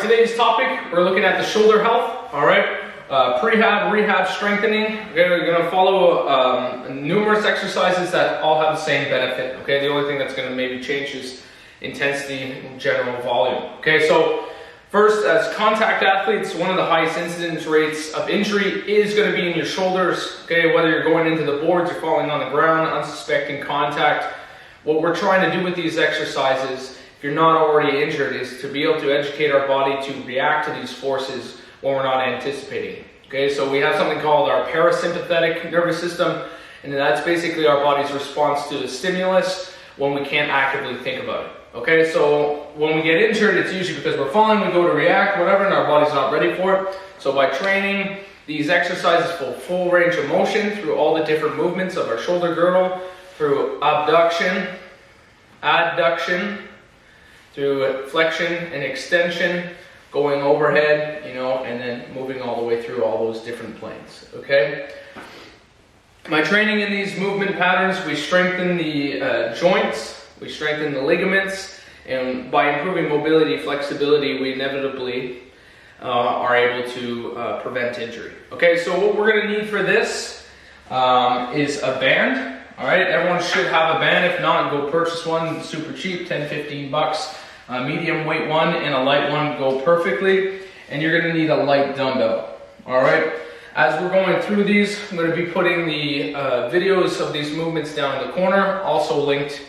Today's topic, we're looking at the shoulder health, all right? Prehab, rehab, strengthening. Okay, we're gonna follow numerous exercises that all have the same benefit, okay? The only thing that's gonna maybe change is intensity and general volume. Okay, so first, as contact athletes, one of the highest incidence rates of injury is gonna be in your shoulders, okay? Whether you're going into the boards, you're falling on the ground, unsuspecting contact. What we're trying to do with these exercises, if you're not already injured, is to be able to educate our body to react to these forces when we're not anticipating. Okay, so we have something called our parasympathetic nervous system, and that's basically our body's response to the stimulus when we can't actively think about it. Okay, so when we get injured, it's usually because we're falling, we go to react, whatever, and our body's not ready for it. So by training these exercises for full range of motion through all the different movements of our shoulder girdle, through abduction, adduction, through flexion and extension, going overhead, and then moving all the way through all those different planes, okay? By training in these movement patterns, we strengthen the joints, we strengthen the ligaments, and by improving mobility, flexibility, we inevitably are able to prevent injury. Okay, so what we're gonna need for this is a band. All right, everyone should have a band. If not, go purchase one, super cheap, 10, 15 bucks. A medium weight one and a light one go perfectly. And you're gonna need a light dumbbell, all right? As we're going through these, I'm gonna be putting the videos of these movements down in the corner, also linked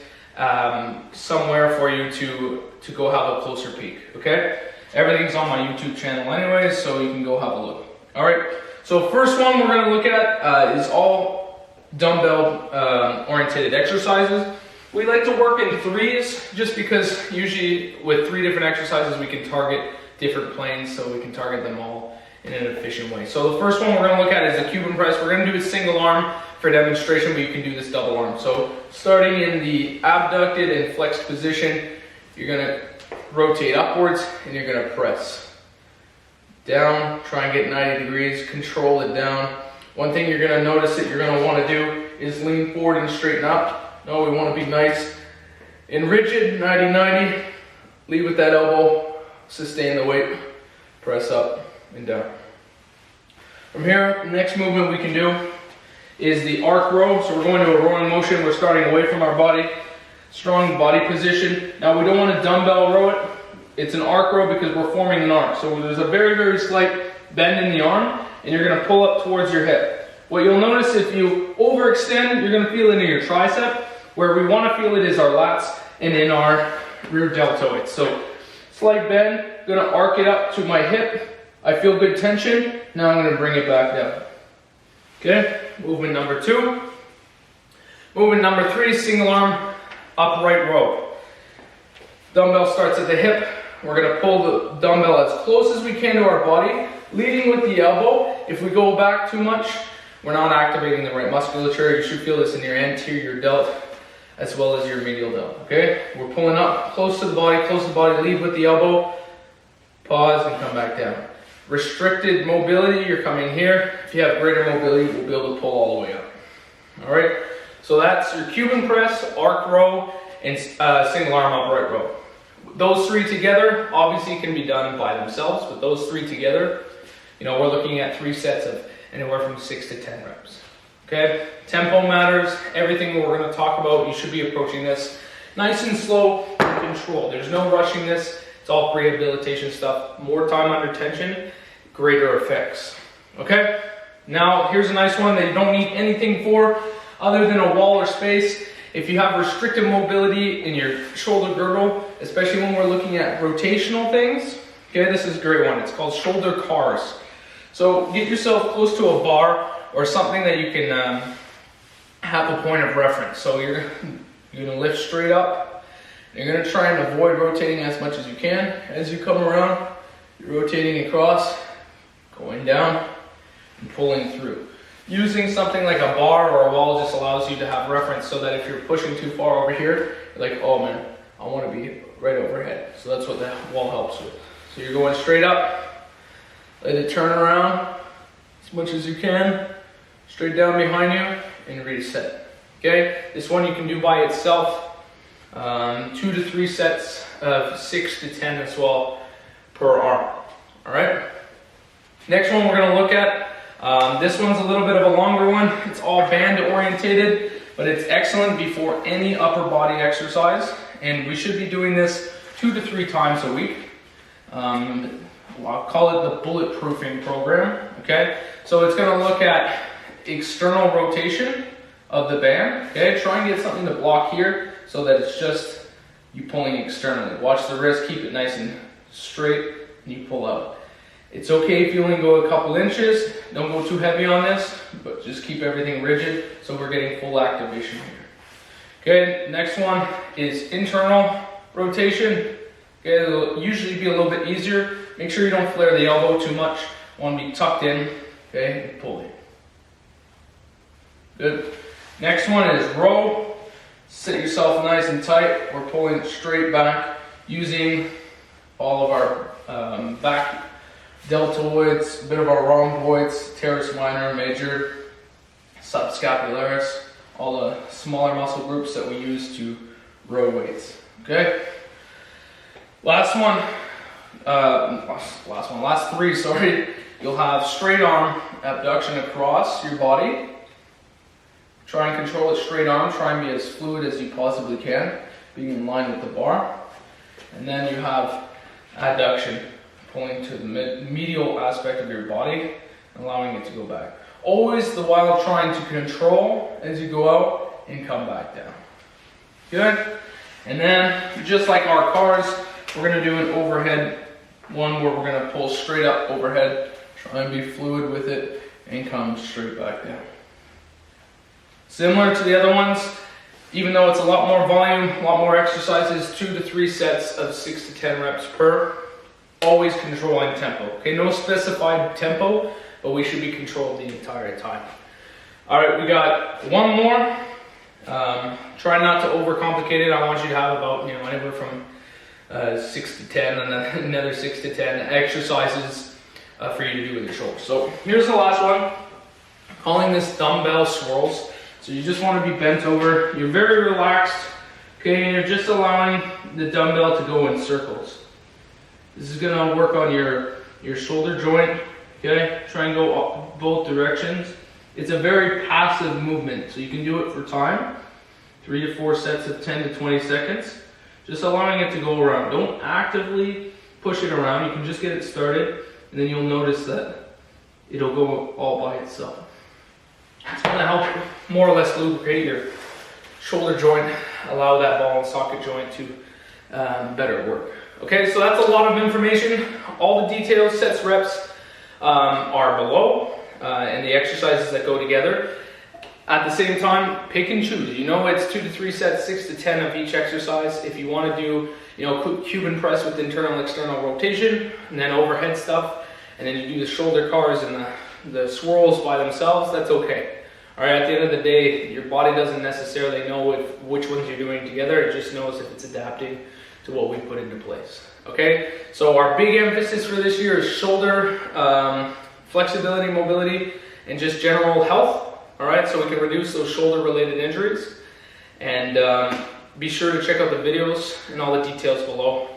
somewhere for you to go have a closer peek, okay? Everything's on my YouTube channel anyways, so you can go have a look. All right, so first one we're gonna look at is all dumbbell oriented exercises. We like to work in threes just because usually with 3 different exercises we can target different planes, so we can target them all in an efficient way. So the first one we're going to look at is the Cuban press. We're going to do a single arm for demonstration, but you can do this double arm. So starting in the abducted and flexed position, you're going to rotate upwards and you're going to press down, try and get 90 degrees, control it down. One thing you're going to notice that you're going to want to do is lean forward and straighten up. No, we want to be nice and rigid, 90-90. Lead with that elbow, sustain the weight, press up and down. From here, the next movement we can do is the arc row. So we're going to a rowing motion. We're starting away from our body, strong body position. Now we don't want to dumbbell row it. It's an arc row because we're forming an arc. So there's a very, very slight bend in the arm, and you're going to pull up towards your hip. What you'll notice if you overextend, you're going to feel it in your tricep. Where we want to feel it is our lats and in our rear deltoids. So slight bend, going to arc it up to my hip. I feel good tension. Now I'm going to bring it back down. Okay, movement number 2. Movement number 3, single arm upright row. Dumbbell starts at the hip. We're going to pull the dumbbell as close as we can to our body, leading with the elbow. If we go back too much, we're not activating the right musculature. You should feel this in your anterior delt as well as your medial delt, okay? We're pulling up close to the body, lead with the elbow, pause and come back down. Restricted mobility, you're coming here. If you have greater mobility, we'll be able to pull all the way up. All right, so that's your Cuban press, arc row, and single arm upright row. Those 3 together obviously can be done by themselves, but those 3 together, we're looking at 3 sets of anywhere from 6 to 10 reps. Okay, tempo matters. Everything we're going to talk about, you should be approaching this nice and slow and controlled. There's no rushing this. It's all rehabilitation stuff. More time under tension, greater effects. Okay, now here's a nice one that you don't need anything for other than a wall or space. If you have restricted mobility in your shoulder girdle, especially when we're looking at rotational things, okay, this is a great one. It's called shoulder cars. So get yourself close to a bar or something that you can have a point of reference. So you're going to lift straight up. You're going to try and avoid rotating as much as you can. As you come around, you're rotating across, going down, and pulling through. Using something like a bar or a wall just allows you to have reference so that if you're pushing too far over here, you're like, oh man, I want to be right overhead. So that's what that wall helps with. So you're going straight up, let it turn around as much as you can, straight down behind you, and reset. Okay, this one you can do by itself. 2 to 3 sets of 6 to 10 as well. per arm. All right. Next one we're going to look at, this one's a little bit of a longer one. It's all band orientated, but it's excellent before any upper body exercise. And we should be doing this 2 to 3 times a week. I'll call it the bulletproofing program. Okay. So it's going to look at external rotation of the band. Okay. Try and get something to block here so that it's just you pulling externally. Watch the wrist, keep it nice and straight, and you pull out. It's okay if you only go a couple inches. Don't go too heavy on this, but just keep everything rigid so we're getting full activation here. Okay, next one is internal rotation. Okay, it'll usually be a little bit easier. Make sure you don't flare the elbow too much. Want to be tucked in, okay, and pull it. Good. Next one is row. Sit yourself nice and tight. We're pulling straight back using all of our back deltoids, a bit of our rhomboids, teres minor, major, subscapularis, all the smaller muscle groups that we use to row weights. Okay. Last three, sorry. You'll have straight arm abduction across your body. Try and control it straight arm. Try and be as fluid as you possibly can, being in line with the bar. And then you have adduction, pulling to the medial aspect of your body, allowing it to go back. Always the while trying to control as you go out and come back down. Good. And then, just like our cars, we're going to do an overhead one where we're going to pull straight up overhead, try and be fluid with it, and come straight back down. Similar to the other ones, even though it's a lot more volume, a lot more exercises, 2 to 3 sets of 6 to 10 reps per, always controlling tempo. Okay, no specified tempo, but we should be controlled the entire time. All right, we got one more. Try not to overcomplicate it. I want you to have about, anywhere from 6 to 10 and then another 6 to 10 exercises for you to do with your shoulders. So here's the last one. I'm calling this dumbbell swirls. So you just want to be bent over. You're very relaxed, okay, and you're just allowing the dumbbell to go in circles. This is going to work on your shoulder joint, okay? Try and go both directions. It's a very passive movement, so you can do it for time. 3 to 4 sets of 10 to 20 seconds. Just allowing it to go around. Don't actively push it around. You can just get it started, and then you'll notice that it'll go all by itself. It's going to help more or less lubricate your shoulder joint, allow that ball and socket joint to better work. Okay, so that's a lot of information. All the details, sets, reps are below, and the exercises that go together. At the same time, pick and choose. It's 2 to 3 sets, 6 to 10 of each exercise. If you want to do, Cuban press with internal, external rotation, and then overhead stuff, and then you do the shoulder cars and the swirls by themselves, that's okay. All right, at the end of the day, your body doesn't necessarily know which ones you're doing together. It just knows if it's adapting to what we put into place. Okay, so our big emphasis for this year is shoulder flexibility, mobility, and just general health. All right, so we can reduce those shoulder-related injuries. And be sure to check out the videos and all the details below.